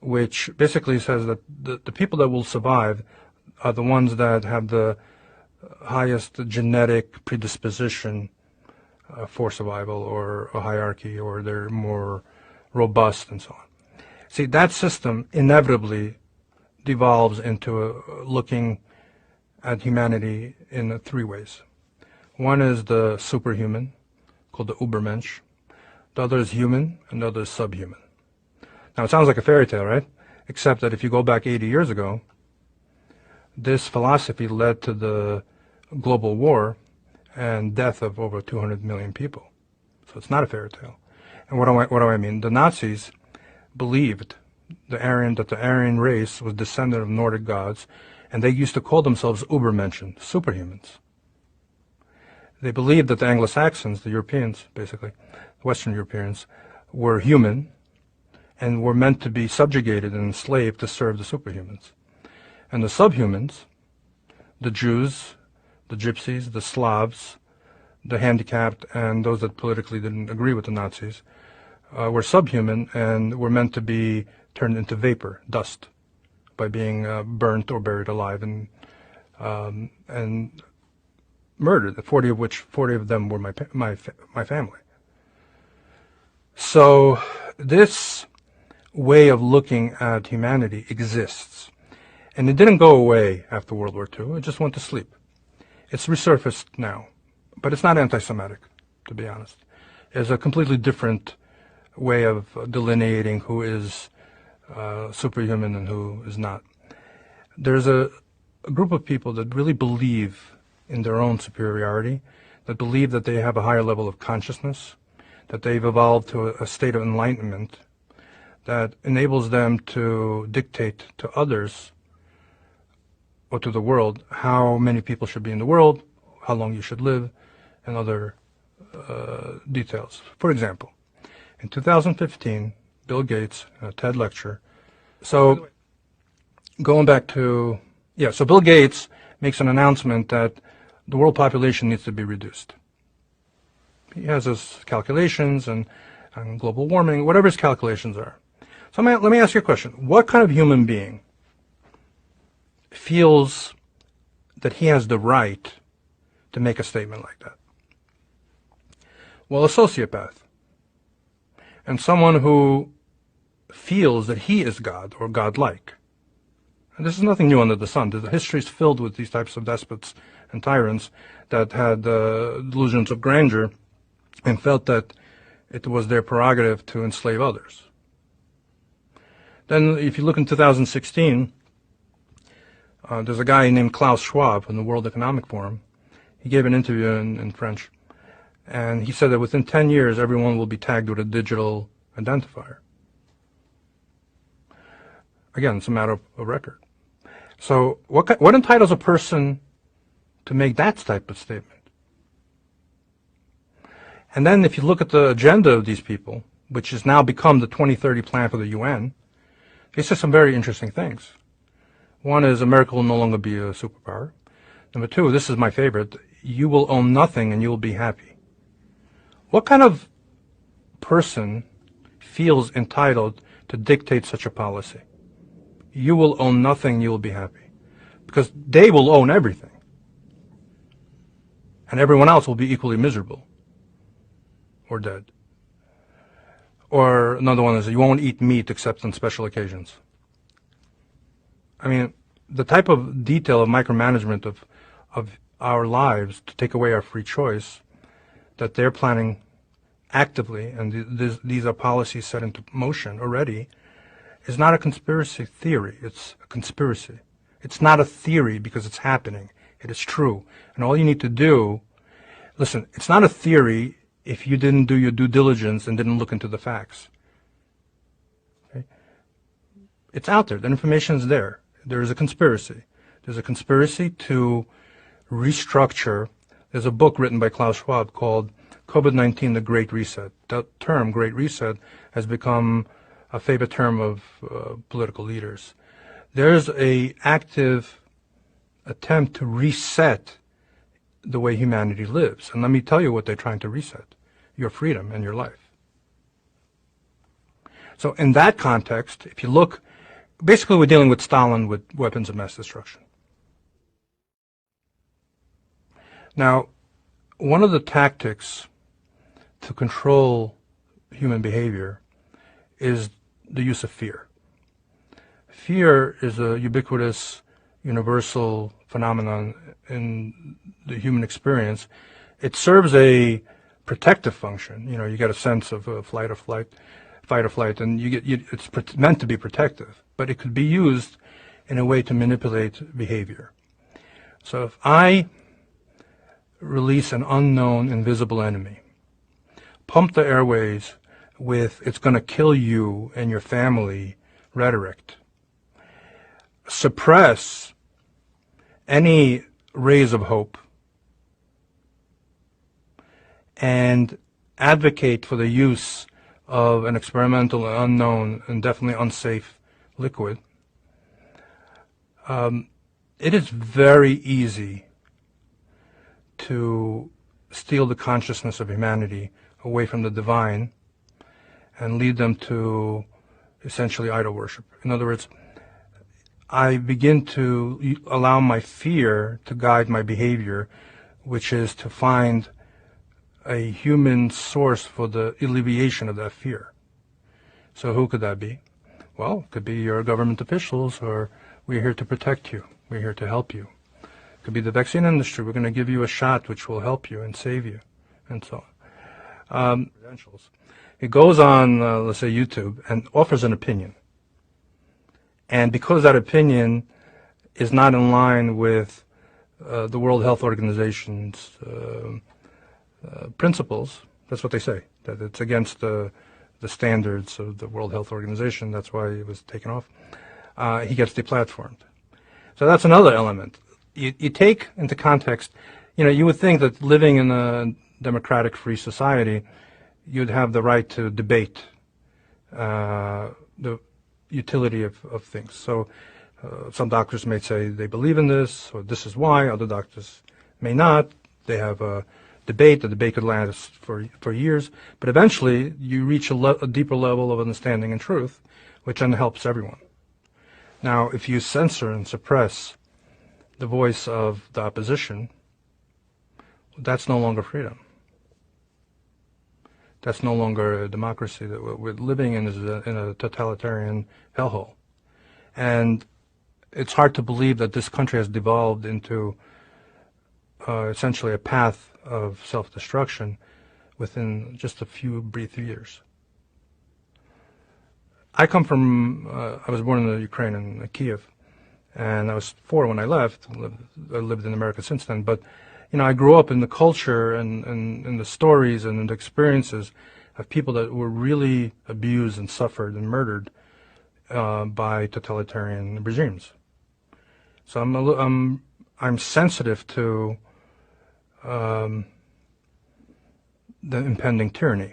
which basically says that the people that will survive are the ones that have the highest genetic predisposition for survival, or a hierarchy, or they're more robust and so on. See, that system inevitably devolves into looking at humanity in three ways. One is the superhuman, called the Übermensch. The other is human, and the other is subhuman. Now, it sounds like a fairy tale, right? Except that if you go back 80 years ago, this philosophy led to the global war and death of over 200 million people. So it's not a fairy tale. And what do I mean? The Nazis believed that the Aryan race was descendant of Nordic gods, and they used to call themselves Übermenschen, superhumans. They believed that the Anglo-Saxons, the Europeans, basically, Western Europeans, were human and were meant to be subjugated and enslaved to serve the superhumans. And the subhumans, the Jews, the Gypsies, the Slavs, the handicapped, and those that politically didn't agree with the Nazis, were subhuman and were meant to be turned into vapor, dust, by being burnt or buried alive and murdered. 40 of them were my family. So this way of looking at humanity exists, and it didn't go away after World War II. It just went to sleep. It's resurfaced now, but it's not anti-Semitic, to be honest. It's a completely different way of delineating who is superhuman and who is not. There's a group of people that really believe in their own superiority, that believe that they have a higher level of consciousness, that they've evolved to a state of enlightenment that enables them to dictate to others or to the world how many people should be in the world, how long you should live, and other details. For example, in 2015, Bill Gates, in a TED lecture, so going back to, so Bill Gates makes an announcement that the world population needs to be reduced. He has his calculations and global warming, whatever his calculations are. So let me ask you a question. What kind of human being feels that he has the right to make a statement like that? Well, a sociopath. And someone who feels that he is God or godlike. And this is nothing new under the sun. The history is filled with these types of despots and tyrants that had delusions of grandeur and felt that it was their prerogative to enslave others. Then if you look in 2016, there's a guy named Klaus Schwab from the World Economic Forum. He gave an interview in French, and he said that within 10 years, everyone will be tagged with a digital identifier. Again, it's a matter of record. So what entitles a person to make that type of statement? And then if you look at the agenda of these people, which has now become the 2030 plan for the UN, they say some very interesting things. One is America will no longer be a superpower. Number two, this is my favorite, you will own nothing and you will be happy. What kind of person feels entitled to dictate such a policy? You will own nothing, you will be happy. Because they will own everything. And everyone else will be equally miserable or dead. Or another one is you won't eat meat except on special occasions. I mean, the type of detail of micromanagement of our lives to take away our free choice that they're planning actively, and these are policies set into motion already, is not a conspiracy theory. It's a conspiracy. It's not a theory because it's happening. It is true. And all you need to do, listen, it's not a theory if you didn't do your due diligence and didn't look into the facts. Okay? It's out there. The information is there. There is a conspiracy. There's a conspiracy to restructure. There's a book written by Klaus Schwab called COVID-19, The Great Reset. That term, Great Reset, has become a favorite term of political leaders. There's an active attempt to reset the way humanity lives. And let me tell you what they're trying to reset. Your freedom and your life. So in that context, if you look, basically we're dealing with Stalin with weapons of mass destruction. Now, one of the tactics to control human behavior is the use of fear. Fear is a ubiquitous, universal phenomenon in the human experience. It serves a protective function. You know, you get a sense of fight or flight, and it's meant to be protective. But it could be used in a way to manipulate behavior. So if I release an unknown, invisible enemy, pump the airways with "it's going to kill you and your family" rhetoric, suppress any rays of hope, and advocate for the use of an experimental, unknown, and definitely unsafe liquid, it is very easy to steal the consciousness of humanity away from the divine and lead them to essentially idol worship. In other words, I begin to allow my fear to guide my behavior, which is to find a human source for the alleviation of that fear. So who could that be? Well, it could be your government officials, or we're here to protect you, we're here to help you. It could be the vaccine industry, we're going to give you a shot which will help you and save you, and so on. Credentials. It goes on, let's say, YouTube, and offers an opinion. And because that opinion is not in line with the World Health Organization's principles, that's what they say, that it's against the standards of the World Health Organization, that's why it was taken off, he gets deplatformed. So that's another element. You take into context, you know, you would think that living in a democratic free society, you'd have the right to debate the utility of things. So some doctors may say they believe in this, or this is why. Other doctors may not. They have a debate. The debate could last for years. But eventually you reach a deeper level of understanding and truth, which then helps everyone. Now, if you censor and suppress the voice of the opposition, that's no longer freedom. That's no longer a democracy. That what we're living in is in a totalitarian hellhole. And it's hard to believe that this country has devolved into essentially a path of self-destruction within just a few brief years. I come from, I was born in the Ukraine, in Kiev, and I was 4 when I left. I lived in America since then, but you know, I grew up in the culture and in the stories and in the experiences of people that were really abused and suffered and murdered by totalitarian regimes. So I'm sensitive to the impending tyranny.